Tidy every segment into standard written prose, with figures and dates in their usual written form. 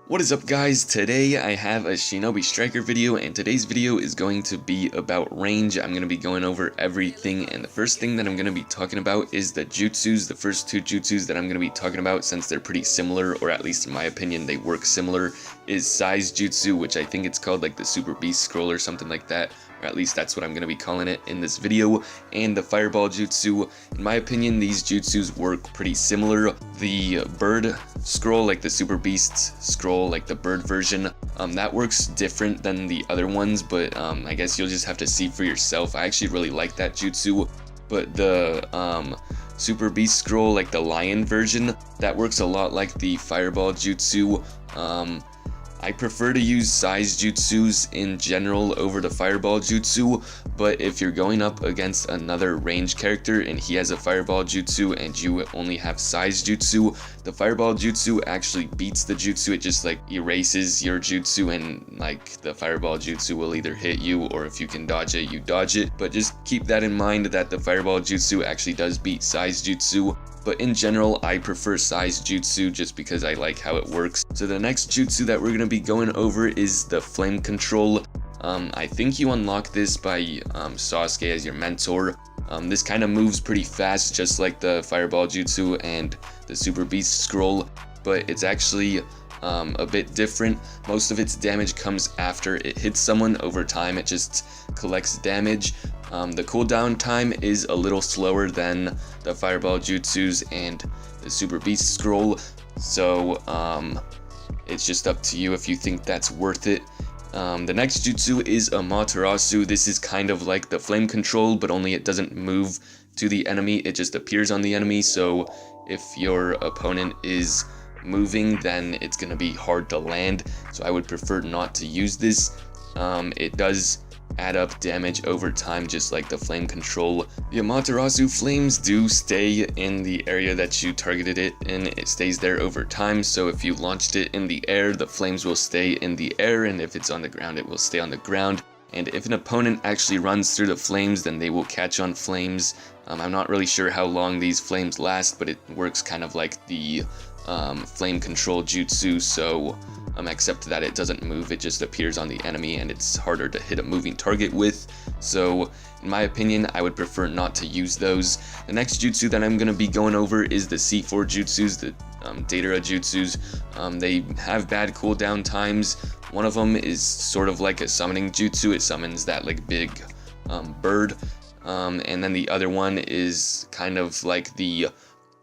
What is up, guys? Today I have a Shinobi Striker video, and today's video is going to be about range. I'm going to be going over everything, and the first thing that I'm going to be talking about is the jutsus. The first two jutsus that I'm going to be talking about, since they're pretty similar, or at least in my opinion they work similar, is Size Jutsu, which I think it's called like the Super Beast Scroll or something like that, or at least that's what I'm going to be calling it in this video, and the Fireball Jutsu. In my opinion, these jutsus work pretty similar. The Bird Scroll, like the Super Beast Scroll, like the bird version, that works different than the other ones, but I guess you'll just have to see for yourself. I actually really like that jutsu, but the Super Beast Scroll, like the lion version, that works a lot like the Fireball Jutsu. I prefer to use Size Jutsus in general over the Fireball Jutsu, but if you're going up against another range character and he has a Fireball Jutsu and you only have Size Jutsu, the Fireball Jutsu actually beats the Jutsu. It just like erases your Jutsu, and like the Fireball Jutsu will either hit you, or if you can dodge it, you dodge it. But just keep that in mind that the Fireball Jutsu actually does beat Size Jutsu. But in general, I prefer Size Jutsu just because I like how it works. So the next jutsu that we're going to be going over is the Flame Control. I think you unlock this by Sasuke as your mentor. This kind of moves pretty fast, just like the Fireball Jutsu and the Super Beast Scroll, but it's actually a bit different. Most of its damage comes after it hits someone. Over time, it just collects damage. The cooldown time is a little slower than the Fireball Jutsus and the Super Beast Scroll, so it's just up to you if you think that's worth it. The next jutsu is Amaterasu. This is kind of like the Flame Control, but only it doesn't move to the enemy, it just appears on the enemy. So if your opponent is moving, then it's going to be hard to land, so I would prefer not to use this. It does add up damage over time, just like the Flame Control. The Amaterasu flames do stay in the area that you targeted it in. It stays there over time, so if you launched it in the air, the flames will stay in the air, and if it's on the ground, it will stay on the ground. And if an opponent actually runs through the flames, then they will catch on flames. I'm not really sure how long these flames last, but it works kind of like the Flame Control jutsu, so except that it doesn't move, it just appears on the enemy and it's harder to hit a moving target with. So in my opinion, I would prefer not to use those. The next jutsu that I'm going to be going over is the C4 jutsus, the Datara jutsus. They have bad cooldown times. One of them is sort of like a summoning jutsu. It summons that like big bird, and then the other one is kind of like the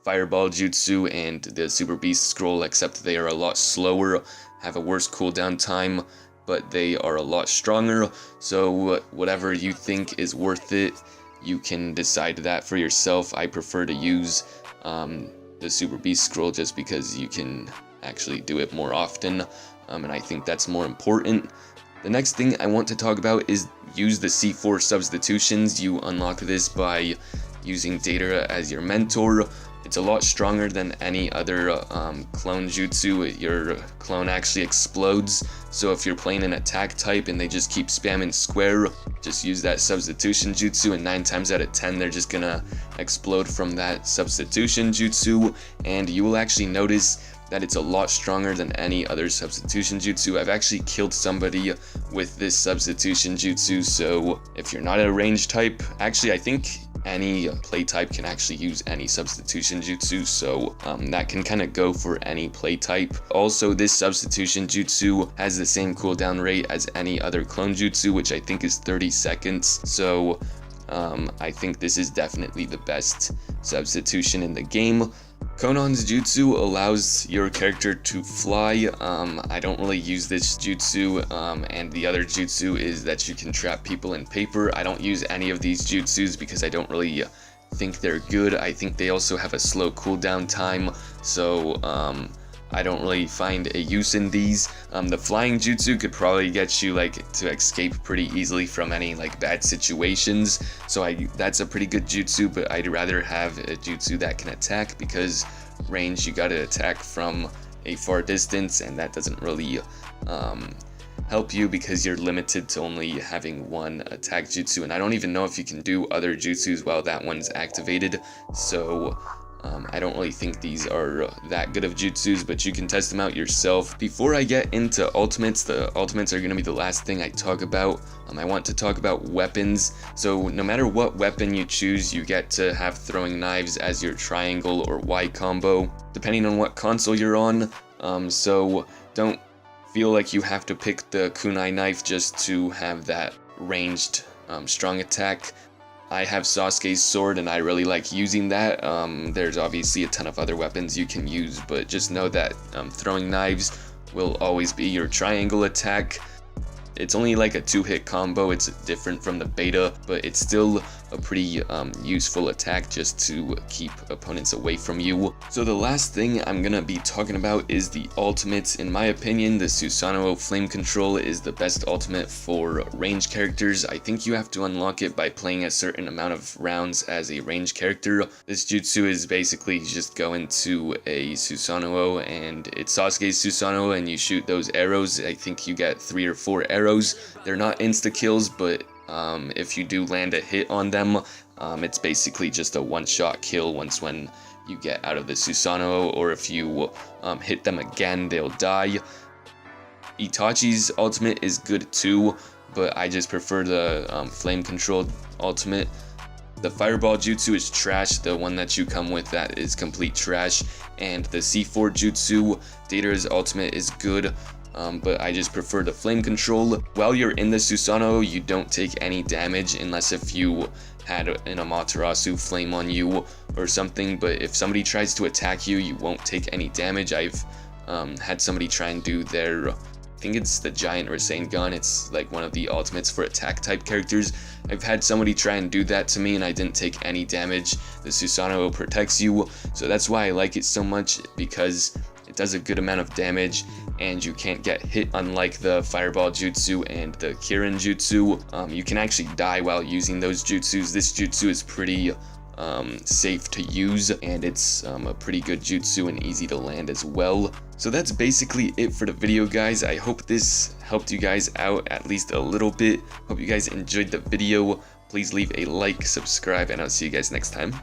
Fireball Jutsu and the Super Beast Scroll, except they are a lot slower, have a worse cooldown time, but they are a lot stronger. So whatever you think is worth it, you can decide that for yourself. I prefer to use the Super Beast Scroll just because you can actually do it more often, and I think that's more important. The next thing I want to talk about is use the C4 substitutions. You unlock this by using Datara as your mentor. It's a lot stronger than any other clone jutsu. Your clone actually explodes, so if you're playing an attack type and they just keep spamming square, just use that substitution jutsu, and 9 times out of 10 they're just gonna explode from that substitution jutsu, and you will actually notice that it's a lot stronger than any other substitution jutsu. I've actually killed somebody with this substitution jutsu, so if you're not a range type, actually I think any play type can actually use any substitution jutsu, so that can kind of go for any play type. Also, this substitution jutsu has the same cooldown rate as any other clone jutsu, which I think is 30 seconds, so I think this is definitely the best substitution in the game. Konan's jutsu allows your character to fly. I don't really use this jutsu, and the other jutsu is that you can trap people in paper. I don't use any of these jutsus because I don't really think they're good. I think they also have a slow cooldown time, so I don't really find a use in these. The flying jutsu could probably get you like to escape pretty easily from any like bad situations, so that's a pretty good jutsu, but I'd rather have a jutsu that can attack, because range you gotta attack from a far distance, and that doesn't really help you because you're limited to only having one attack jutsu, and I don't even know if you can do other jutsus while that one's activated, so I don't really think these are that good of jutsus, but you can test them out yourself. Before I get into ultimates, the ultimates are going to be the last thing I talk about. I want to talk about weapons. So no matter what weapon you choose, you get to have throwing knives as your triangle or Y combo, depending on what console you're on. So don't feel like you have to pick the kunai knife just to have that ranged strong attack. I have Sasuke's sword and I really like using that. There's obviously a ton of other weapons you can use, but just know that throwing knives will always be your triangle attack. It's only like a 2-hit combo, it's different from the beta, but it's still a pretty useful attack just to keep opponents away from you. So the last thing I'm gonna be talking about is the ultimates. In my opinion, the Susanoo Flame Control is the best ultimate for range characters. I think you have to unlock it by playing a certain amount of rounds as a range character. This jutsu is basically just go into a Susanoo and it's Sasuke's Susanoo and you shoot those arrows. I think you get 3 or 4 arrows. They're not insta-kills, but if you do land a hit on them, it's basically just a one-shot kill when you get out of the Susanoo, or if you hit them again, they'll die. Itachi's ultimate is good too, but I just prefer the flame-controlled ultimate. The Fireball Jutsu is trash, the one that you come with that is complete trash, and the C4 Jutsu, Deidara's ultimate, is good. But I just prefer the flame control. While you're in the Susanoo, you don't take any damage unless if you had an Amaterasu flame on you or something, but if somebody tries to attack you, you won't take any damage. I've had somebody try and do their, I think it's the Giant Rasengan, it's like one of the ultimates for attack type characters. I've had somebody try and do that to me and I didn't take any damage. The Susanoo protects you, so that's why I like it so much, because it does a good amount of damage and you can't get hit, unlike the Fireball Jutsu and the Kirin Jutsu. You can actually die while using those jutsus. This jutsu is pretty safe to use, and it's a pretty good jutsu and easy to land as well. So that's basically it for the video, guys. I hope this helped you guys out at least a little bit. Hope you guys enjoyed the video. Please leave a like, subscribe, and I'll see you guys next time.